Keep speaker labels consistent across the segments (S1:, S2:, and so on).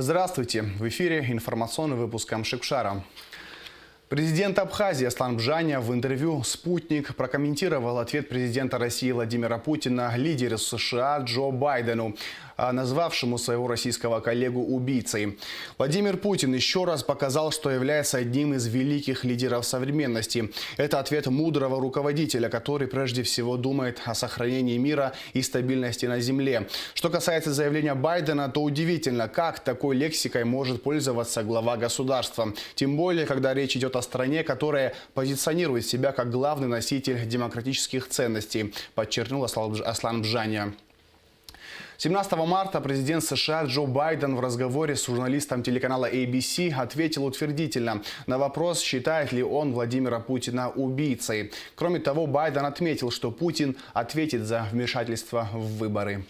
S1: Здравствуйте! В эфире информационный выпуск Амшикшара. Президент Абхазии Аслан Бжаня в интервью «Спутник» прокомментировал ответ президента России Владимира Путина лидеру США Джо Байдену, назвавшему своего российского коллегу убийцей. Владимир Путин еще раз показал, что является одним из великих лидеров современности. Это ответ мудрого руководителя, который прежде всего думает о сохранении мира и стабильности на земле. Что касается заявления Байдена, то удивительно, как такой лексикой может пользоваться глава государства. Тем более, когда речь идет о стране, которая позиционирует себя как главный носитель демократических ценностей, подчеркнул Аслан Бжаня. 17 марта президент США Джо Байден в разговоре с журналистом телеканала ABC ответил утвердительно на вопрос, считает ли он Владимира Путина убийцей. Кроме того, Байден отметил, что Путин ответит за вмешательство в выборы.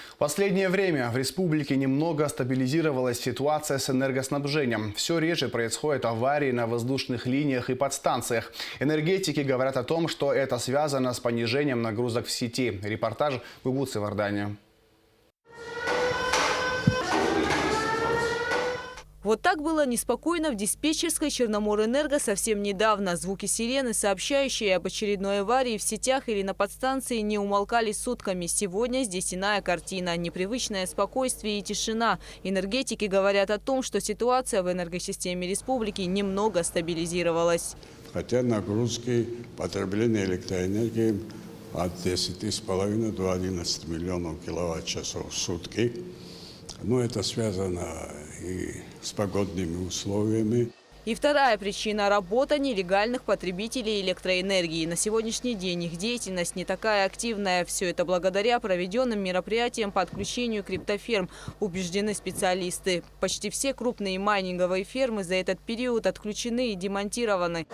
S1: В последнее время в республике немного стабилизировалась ситуация с энергоснабжением. Все реже происходят аварии на воздушных линиях и подстанциях. Энергетики говорят о том, что это связано с понижением нагрузок в сети. Репортаж Гугуцы Вардания.
S2: Вот так было неспокойно в диспетчерской Черноморэнерго совсем недавно. Звуки сирены, сообщающие об очередной аварии в сетях или на подстанции, не умолкали сутками. Сегодня здесь иная картина. Непривычное спокойствие и тишина. Энергетики говорят о том, что ситуация в энергосистеме республики немного стабилизировалась.
S3: Хотя нагрузки потребления электроэнергии от 10,5 до 11 миллионов киловатт-часов в сутки. Но это связано и с погодными условиями.
S2: И вторая причина – работа нелегальных потребителей электроэнергии. На сегодняшний день их деятельность не такая активная. Все это благодаря проведенным мероприятиям по отключению криптоферм, убеждены специалисты. Почти все крупные майнинговые фермы за этот период отключены и демонтированы.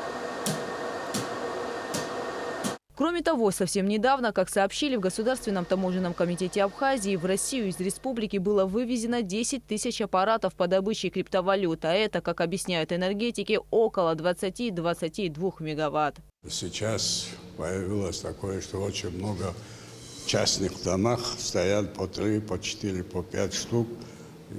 S2: Кроме того, совсем недавно, как сообщили в Государственном таможенном комитете Абхазии, в Россию из республики было вывезено 10 тысяч аппаратов по добыче криптовалют. А это, как объясняют энергетики, около 20-22 мегаватт.
S3: Сейчас появилось такое, что очень много частных домах стоят по 3, по 4, по 5 штук.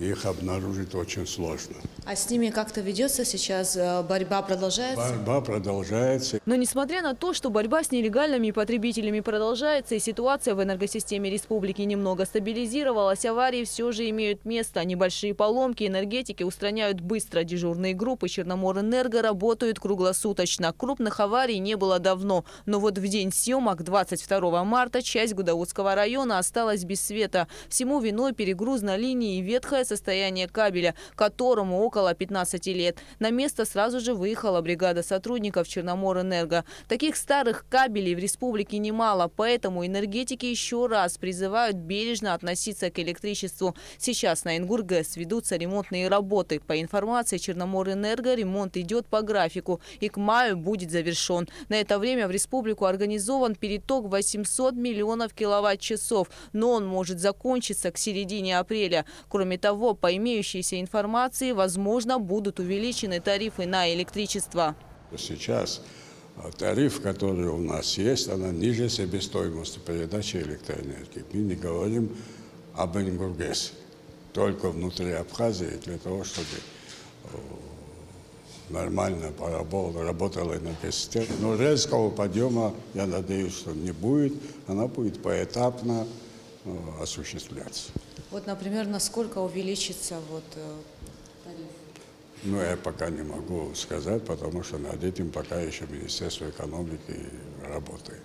S3: Их обнаружить очень сложно.
S4: А с ними как-то ведется сейчас борьба, продолжается?
S3: Борьба продолжается.
S2: Но несмотря на то, что борьба с нелегальными потребителями продолжается и ситуация в энергосистеме республики немного стабилизировалась, аварии все же имеют место. Небольшие поломки энергетики устраняют быстро. Дежурные группы Черноморэнерго работают круглосуточно. Крупных аварий не было давно. Но вот в день съемок 22 марта часть Гудаутского района осталась без света. Всему виной перегруз на линии и ветхое состояние кабеля, которому около 15 лет. На место сразу же выехала бригада сотрудников Черноморэнерго. Таких старых кабелей в республике немало, поэтому энергетики еще раз призывают бережно относиться к электричеству. Сейчас на Ингургэс ведутся ремонтные работы. По информации Черноморэнерго, ремонт идет по графику и к маю будет завершен. На это время в республику организован переток 800 миллионов киловатт-часов, но он может закончиться к середине апреля. Кроме того, по имеющейся информации, возможно, будут увеличены тарифы на электричество.
S3: Сейчас тариф, который у нас есть, она ниже себестоимости передачи электроэнергии. Мы не говорим об Ингургэсе, только внутри Абхазии, для того, чтобы нормально работала энергосистема. Но резкого подъема, я надеюсь, что не будет. Она будет поэтапно осуществляться.
S4: Вот, например, насколько увеличится тариф?
S3: Ну, я пока не могу сказать, потому что над этим пока еще Министерство экономики работает.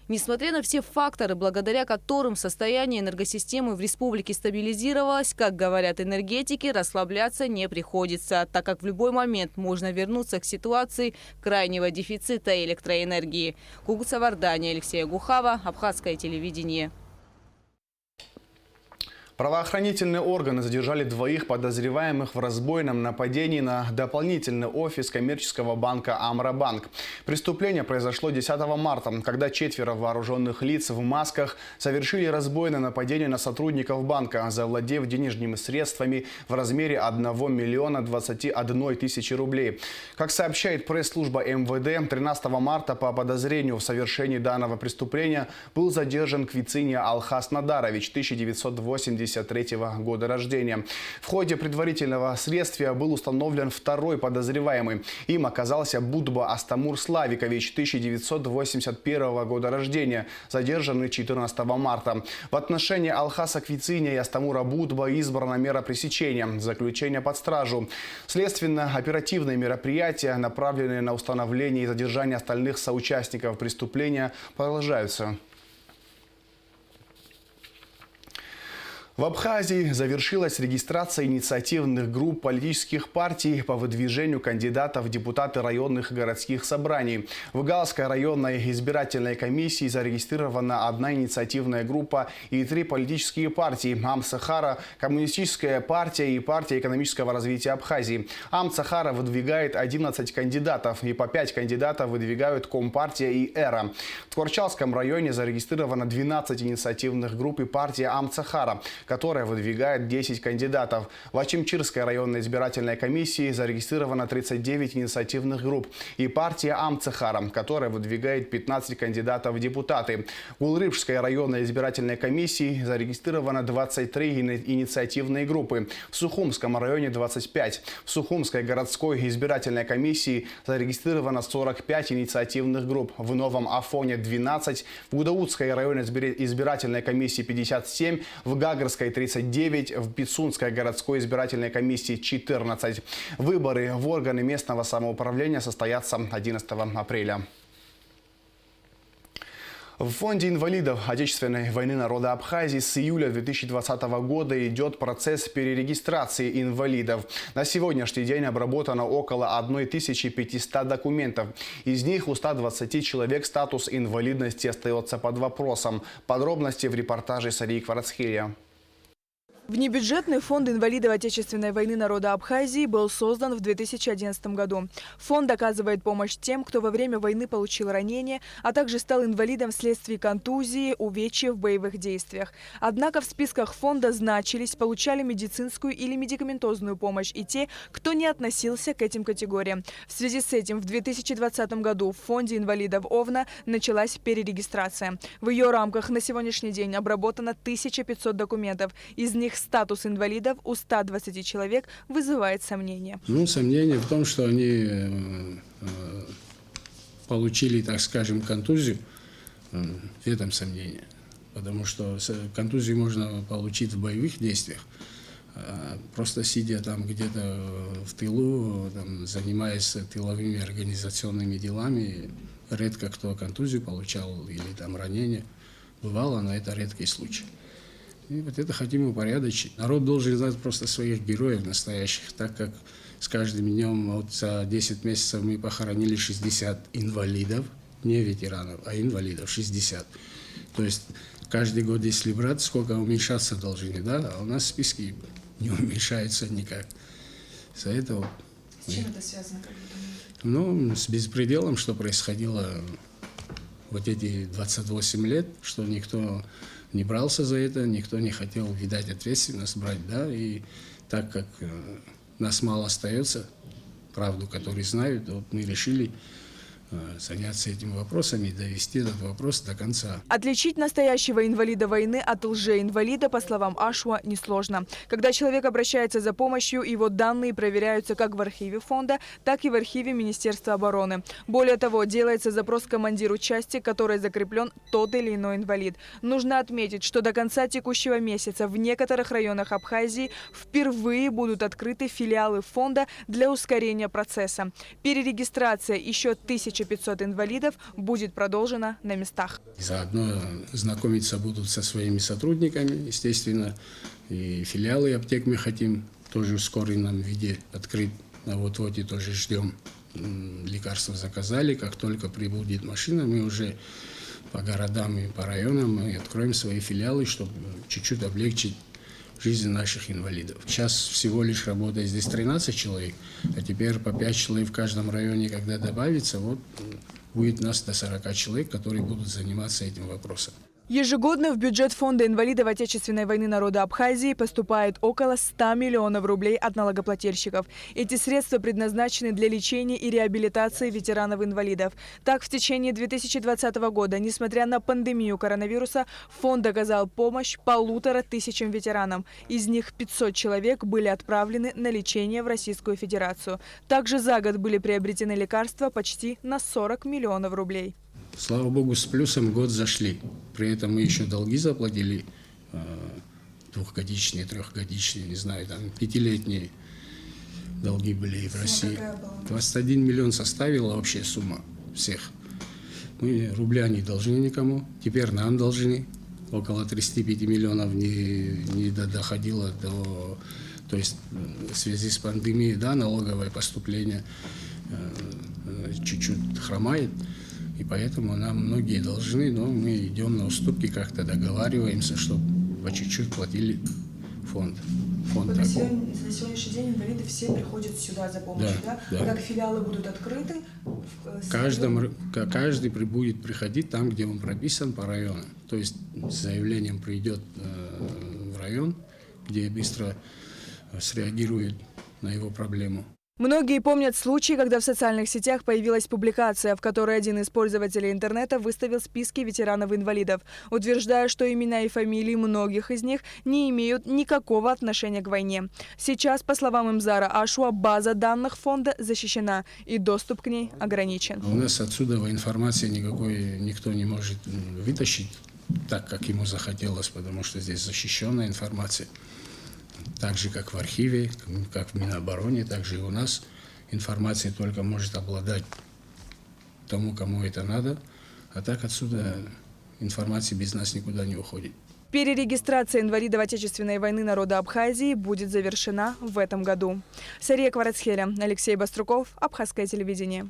S2: Несмотря на все факторы, благодаря которым состояние энергосистемы в республике стабилизировалось, как говорят энергетики, расслабляться не приходится, так как в любой момент можно вернуться к ситуации крайнего дефицита электроэнергии. Гугуца Вардания, Алексей Гухава, Абхазское телевидение.
S1: Правоохранительные органы задержали двоих подозреваемых в разбойном нападении на дополнительный офис коммерческого банка «Амробанк». Преступление произошло 10 марта, когда 4 вооруженных лиц в масках совершили разбойное нападение на сотрудников банка, завладев денежными средствами в размере 1 миллиона 21 тысячи рублей. Как сообщает пресс-служба МВД, 13 марта по подозрению в совершении данного преступления был задержан Квициния Алхас Надарович, 1980 1973 года рождения. В ходе предварительного следствия был установлен второй подозреваемый. Им оказался Будба Астамур Славикович, 1981 года рождения, задержанный 14 марта. В отношении Алхаса Квициня и Астамура Будба избрана мера пресечения – заключение под стражу. Следственно-оперативные мероприятия, направленные на установление и задержание остальных соучастников преступления, продолжаются. В Абхазии завершилась регистрация инициативных групп политических партий по выдвижению кандидатов в депутаты районных и городских собраний. В Галской районной избирательной комиссии зарегистрирована одна инициативная группа и 3 политические партии – Ам-Сахара, Коммунистическая партия и Партия экономического развития Абхазии. Ам-Сахара выдвигает 11 кандидатов, и по 5 кандидатов выдвигают Компартия и Эра. В Творчалском районе зарегистрировано 12 инициативных групп и партия Ам-Сахара, которая выдвигает 10 кандидатов. В Ачимчирской районной избирательной комиссии зарегистрировано 39 инициативных групп и партия Ам-Цехара, которая выдвигает 15 кандидатов в депутаты. В Улрыбской районной избирательной комиссии зарегистрировано 23 инициативные группы. В Сухумском районе 25. В Сухумской городской избирательной комиссии зарегистрировано 45 инициативных групп. В Новом Афоне 12. В Гудаутской районной избирательной комиссии 57. В Гагрской 39, в Пицунской городской избирательной комиссии 14. Выборы в органы местного самоуправления состоятся 11 апреля. В Фонде инвалидов Отечественной войны народа Абхазии с июля 2020 года идет процесс перерегистрации инвалидов. На сегодняшний день обработано около 1500 документов. Из них у 120 человек статус инвалидности остается под вопросом. Подробности в репортаже Сарии Кварацхелия.
S5: Внебюджетный фонд инвалидов Отечественной войны народа Абхазии был создан в 2011 году. Фонд оказывает помощь тем, кто во время войны получил ранение, а также стал инвалидом вследствие контузии, увечья в боевых действиях. Однако в списках фонда значились, получали медицинскую или медикаментозную помощь и те, кто не относился к этим категориям. В связи с этим в 2020 году в фонде инвалидов ОВНА началась перерегистрация. В ее рамках на сегодняшний день обработано 1500 документов. Из них статус инвалидов у 120 человек вызывает сомнения.
S6: Сомнение в том, что они получили, так скажем, контузию. В этом сомнение. Потому что контузию можно получить в боевых действиях. Просто сидя там где-то в тылу, там, занимаясь тыловыми организационными делами, редко кто контузию получал или там ранение. Бывало, но это редкий случай. И вот это хотим упорядочить. Народ должен знать просто своих героев настоящих, так как с каждым днем вот за 10 месяцев мы похоронили 60 инвалидов, не ветеранов, а инвалидов 60. То есть каждый год, если брать, сколько уменьшаться должны, да? А у нас списки не уменьшаются никак. Из-за этого...
S7: С чем это связано, как вы думаете?
S6: С беспределом, что происходило вот эти 28 лет, что никто не брался за это, никто не хотел, видать, ответственность брать, да, и так как нас мало остается, правду, которые знают, вот мы решили заняться этим вопросом и довести этот вопрос до конца.
S5: Отличить настоящего инвалида войны от лжеинвалида, по словам Ашуа, несложно. Когда человек обращается за помощью, его данные проверяются как в архиве фонда, так и в архиве Министерства обороны. Более того, делается запрос командиру части, которой закреплен тот или иной инвалид. Нужно отметить, что до конца текущего месяца в некоторых районах Абхазии впервые будут открыты филиалы фонда для ускорения процесса. Перерегистрация еще 1500 инвалидов будет продолжена на местах.
S6: Заодно знакомиться будут со своими сотрудниками, естественно, и филиалы аптек мы хотим тоже в скором виде открыть. А вот и тоже ждем. Лекарства заказали, как только прибудет машина, мы уже по городам и по районам мы откроем свои филиалы, чтобы чуть-чуть облегчить жизнь наших инвалидов. Сейчас всего лишь работает здесь 13 человек, а теперь по 5 человек в каждом районе, когда добавится, вот будет нас до 40 человек, которые будут заниматься этим вопросом.
S5: Ежегодно в бюджет Фонда инвалидов Отечественной войны народа Абхазии поступает около 100 миллионов рублей от налогоплательщиков. Эти средства предназначены для лечения и реабилитации ветеранов-инвалидов. Так, в течение 2020 года, несмотря на пандемию коронавируса, фонд оказал помощь 1500 ветеранам. Из них 500 человек были отправлены на лечение в Российскую Федерацию. Также за год были приобретены лекарства почти на 40 миллионов рублей.
S6: Слава богу, с плюсом год зашли. При этом мы еще долги заплатили, двухгодичные, трехгодичные, не знаю, там, 5-летние долги были и в России. 21 миллион составила общая сумма всех. Мы рубля не должны никому, теперь нам должны. Около 35 миллионов не доходило до... То есть в связи с пандемией, да, налоговое поступление чуть-чуть хромает. И поэтому нам многие должны, но мы идем на уступки, как-то договариваемся, чтобы по чуть-чуть платили фонд.
S7: На сегодняшний день инвалиды все приходят сюда за помощью, да? Как филиалы будут открыты?
S6: Каждый будет приходить там, где он прописан по району. То есть с заявлением придет в район, где быстро среагирует на его проблему.
S5: Многие помнят случай, когда в социальных сетях появилась публикация, в которой один из пользователей интернета выставил списки ветеранов-инвалидов, утверждая, что имена и фамилии многих из них не имеют никакого отношения к войне. Сейчас, по словам Имзара Ашуа, база данных фонда защищена и доступ к ней ограничен.
S6: У нас отсюда информации никакой никто не может вытащить так, как ему захотелось, потому что здесь защищенная информация. Так же, как в архиве, как в Минобороне, так же и у нас информация только может обладать тому, кому это надо. А так отсюда информация без нас никуда не уходит.
S5: Перерегистрация инвалидов Отечественной войны народа Абхазии будет завершена в этом году. Сария Кварацхеля, Алексей Баструков, Абхазское телевидение.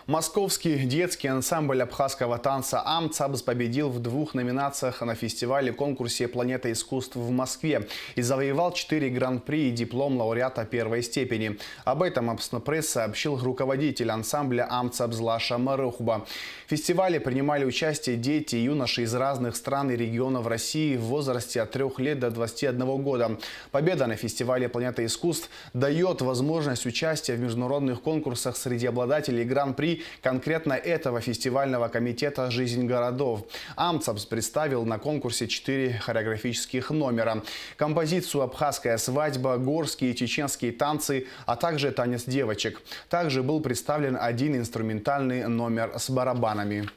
S1: Московский детский ансамбль абхазского танца «Амцабз» победил в 2 номинациях на фестивале-конкурсе «Планета искусств» в Москве и завоевал 4 гран-при и диплом лауреата 1-й степени. Об этом Апснопресс сообщил руководитель ансамбля «Амцабз» Лаша Марухба. В фестивале принимали участие дети и юноши из разных стран и регионов России в возрасте от 3 лет до 21 года. Победа на фестивале «Планета искусств» дает возможность участия в международных конкурсах среди обладателей гран-при конкретно этого фестивального комитета «Жизнь городов». Амцабз представил на конкурсе 4 хореографических номера. Композицию «Абхазская свадьба», «Горские и чеченские танцы», а также «Танец девочек». Также был представлен один инструментальный номер с барабанами.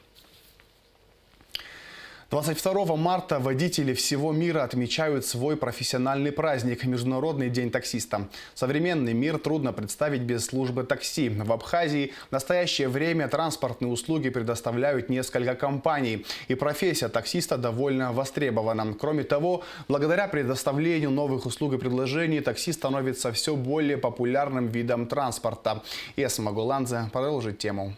S1: 22 марта водители всего мира отмечают свой профессиональный праздник – Международный день таксиста. Современный мир трудно представить без службы такси. В Абхазии в настоящее время транспортные услуги предоставляют несколько компаний. И профессия таксиста довольно востребована. Кроме того, благодаря предоставлению новых услуг и предложений, такси становится все более популярным видом транспорта. Эсма Гуланзе продолжит тему.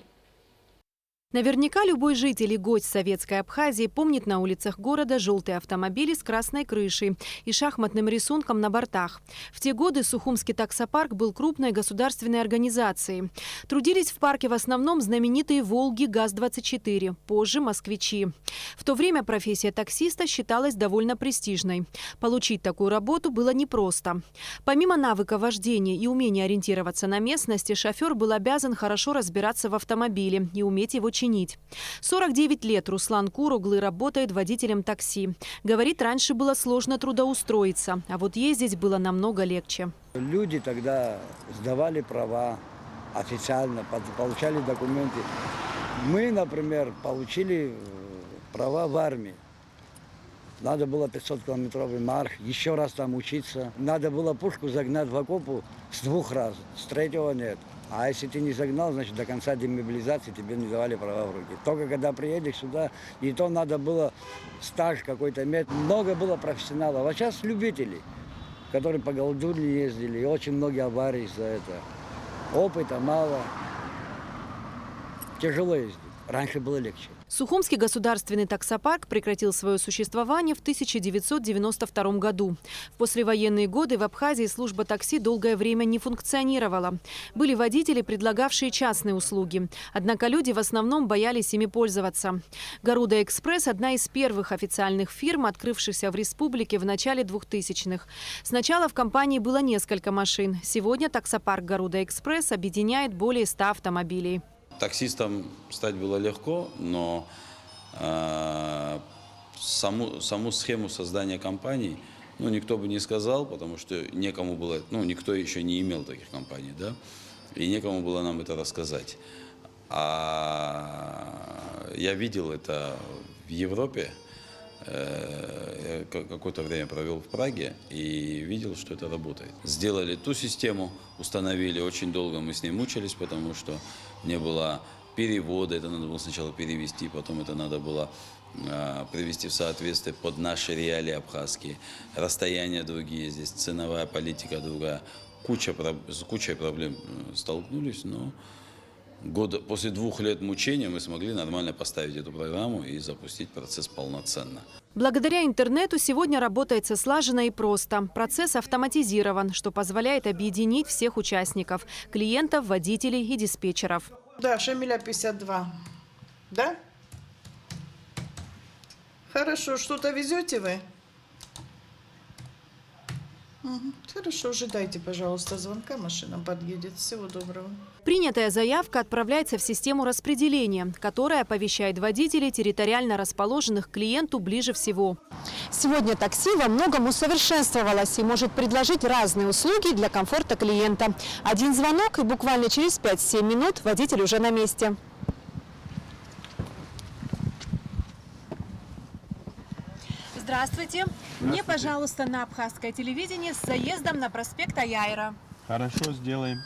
S8: Наверняка любой житель и гость советской Абхазии помнит на улицах города желтые автомобили с красной крышей и шахматным рисунком на бортах. В те годы Сухумский таксопарк был крупной государственной организацией. Трудились в парке в основном знаменитые «Волги», ГАЗ-24, позже «Москвичи». В то время профессия таксиста считалась довольно престижной. Получить такую работу было непросто. Помимо навыка вождения и умения ориентироваться на местности, шофер был обязан хорошо разбираться в автомобиле и уметь его чинить. 49 лет Руслан Куруглы работает водителем такси. Говорит, раньше было сложно трудоустроиться, а вот ездить было намного легче.
S9: Люди тогда сдавали права официально, получали документы. Мы, например, получили права в армии. Надо было 500-километровый марш, еще раз там учиться. Надо было пушку загнать в окопу с 2 раз, с 3-го нет. А если ты не загнал, значит, до конца демобилизации тебе не давали права в руки. Только когда приедешь сюда, и то надо было стаж какой-то иметь. Много было профессионалов. А сейчас любители, которые по Голдуне ездили, и очень многие аварии за это. Опыта мало. Тяжело ездить. Раньше было легче.
S8: Сухумский государственный таксопарк прекратил свое существование в 1992 году. В послевоенные годы в Абхазии служба такси долгое время не функционировала. Были водители, предлагавшие частные услуги. Однако люди в основном боялись ими пользоваться. Гаруда Экспресс – одна из первых официальных фирм, открывшихся в республике в начале 2000-х. Сначала в компании было несколько машин. Сегодня таксопарк Гаруда Экспресс объединяет более 100 автомобилей.
S10: Таксистом стать было легко, но саму схему создания компаний никто бы не сказал, потому что некому было, никто еще не имел таких компаний, да, и некому было нам это рассказать. А я видел это в Европе, какое-то время провел в Праге и видел, что это работает. Сделали ту систему, установили, очень долго мы с ней мучились, потому что не было перевода, это надо было сначала перевести, потом это надо было привести в соответствие под наши реалии абхазские. Расстояния другие, здесь ценовая политика другая. С кучей проблем столкнулись, но после 2 лет мучения мы смогли нормально поставить эту программу и запустить процесс полноценно.
S8: Благодаря интернету сегодня работается слаженно и просто. Процесс автоматизирован, что позволяет объединить всех участников – клиентов, водителей и диспетчеров.
S11: Да, Шамиля 52. Да? Хорошо, что-то везете вы? Угу. Хорошо, ожидайте, пожалуйста, звонка, машина подъедет. Всего доброго.
S8: Принятая заявка отправляется в систему распределения, которая оповещает водителей, территориально расположенных к клиенту ближе всего.
S12: Сегодня такси во многом усовершенствовалось и может предложить разные услуги для комфорта клиента. Один звонок, и буквально через 5-7 минут водитель уже на месте.
S8: Здравствуйте. Мне, пожалуйста, на абхазское телевидение с заездом на проспект Аяйра.
S13: Хорошо, сделаем.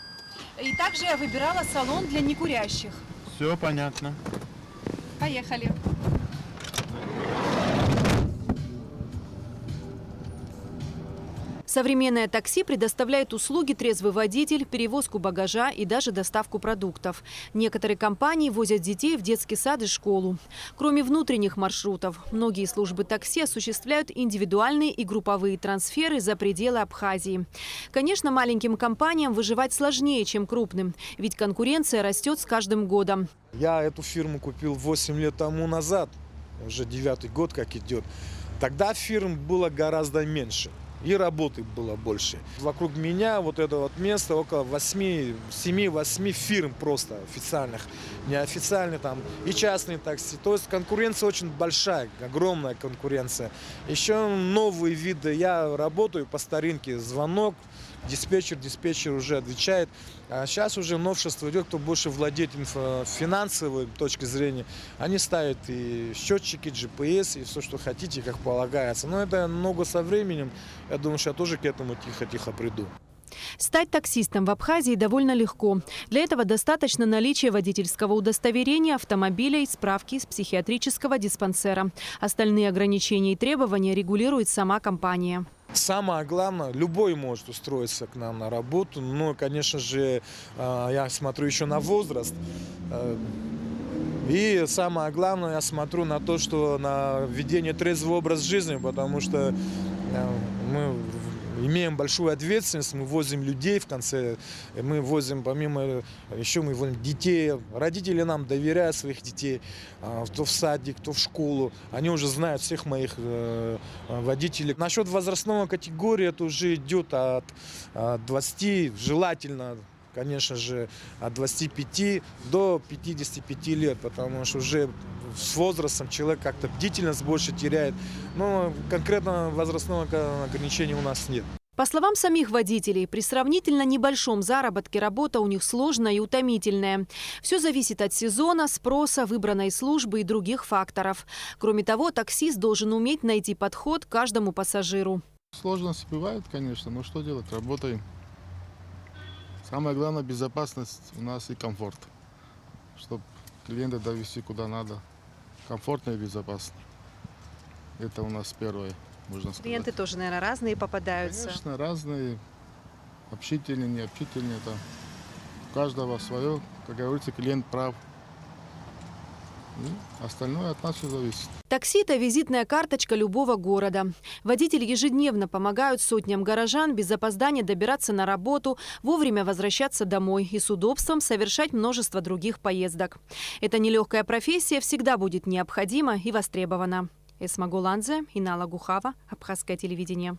S8: И также я выбирала салон для некурящих.
S13: Все понятно.
S8: Поехали. Современное такси предоставляет услуги трезвый водитель, перевозку багажа и даже доставку продуктов. Некоторые компании возят детей в детский сад и школу. Кроме внутренних маршрутов, многие службы такси осуществляют индивидуальные и групповые трансферы за пределы Абхазии. Конечно, маленьким компаниям выживать сложнее, чем крупным, ведь конкуренция растет с каждым годом.
S14: Я эту фирму купил 8 лет тому назад, уже 9-й год как идет. Тогда фирм было гораздо меньше. И работы было больше. Вокруг меня вот это вот место около 7-8 фирм просто официальных, неофициальных там и частные такси. То есть конкуренция очень большая, огромная конкуренция. Еще новые виды. Я работаю по старинке, звонок, диспетчер уже отвечает. А сейчас уже новшество идет, кто больше владеет финансовой точки зрения. Они ставят и счетчики, GPS, и все, что хотите, как полагается. Но это много со временем. Я думаю, что я тоже к этому тихо-тихо приду.
S8: Стать таксистом в Абхазии довольно легко. Для этого достаточно наличия водительского удостоверения, автомобиля и справки из психиатрического диспансера. Остальные ограничения и требования регулирует сама компания.
S14: Самое главное, любой может устроиться к нам на работу, но, конечно же, я смотрю еще на возраст. И самое главное, я смотрю на то, что на ведение трезвого образа жизни, потому что мы имеем большую ответственность, мы возим людей в конце, мы возим помимо, еще мы возим детей, родители нам доверяют своих детей, кто в садик, кто в школу, они уже знают всех моих водителей. Насчет возрастного категории это уже идет от 20, желательно, конечно же, от 25 до 55 лет, потому что уже с возрастом человек как-то бдительность больше теряет. Но конкретно возрастного ограничения у нас нет.
S8: По словам самих водителей, при сравнительно небольшом заработке работа у них сложная и утомительная. Все зависит от сезона, спроса, выбранной службы и других факторов. Кроме того, таксист должен уметь найти подход к каждому пассажиру.
S13: Сложности бывают, конечно, но что делать, работаем. Самое главное – безопасность у нас и комфорт, чтобы клиента довести куда надо, комфортно и безопасно. Это у нас первое, можно сказать.
S8: Клиенты тоже, наверное, разные попадаются.
S13: Конечно, разные, общительные, необщительные. Там. У каждого свое, как говорится, клиент прав. И остальное от нас все зависит.
S8: Такси – это визитная карточка любого города. Водители ежедневно помогают сотням горожан без опоздания добираться на работу, вовремя возвращаться домой и с удобством совершать множество других поездок. Эта нелегкая профессия всегда будет необходима и востребована. Эсма Гуланзе, Инала Гухава, Абхазское телевидение.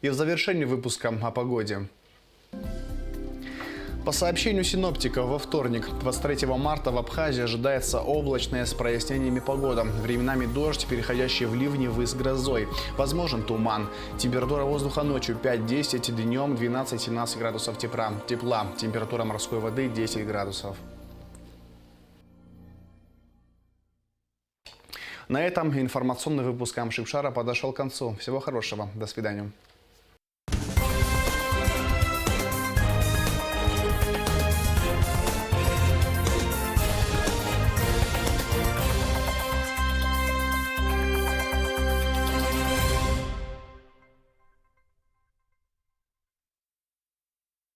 S1: И в завершении выпуска о погоде. По сообщению синоптиков, во вторник, 23 марта, в Абхазии ожидается облачная с прояснениями погода. Временами дождь, переходящий в ливневый с грозой. Возможен туман. Температура воздуха ночью 5-10, днем 12-17 градусов тепла. Температура морской воды 10 градусов. На этом информационный выпуск Амшипшара подошел к концу. Всего хорошего. До свидания.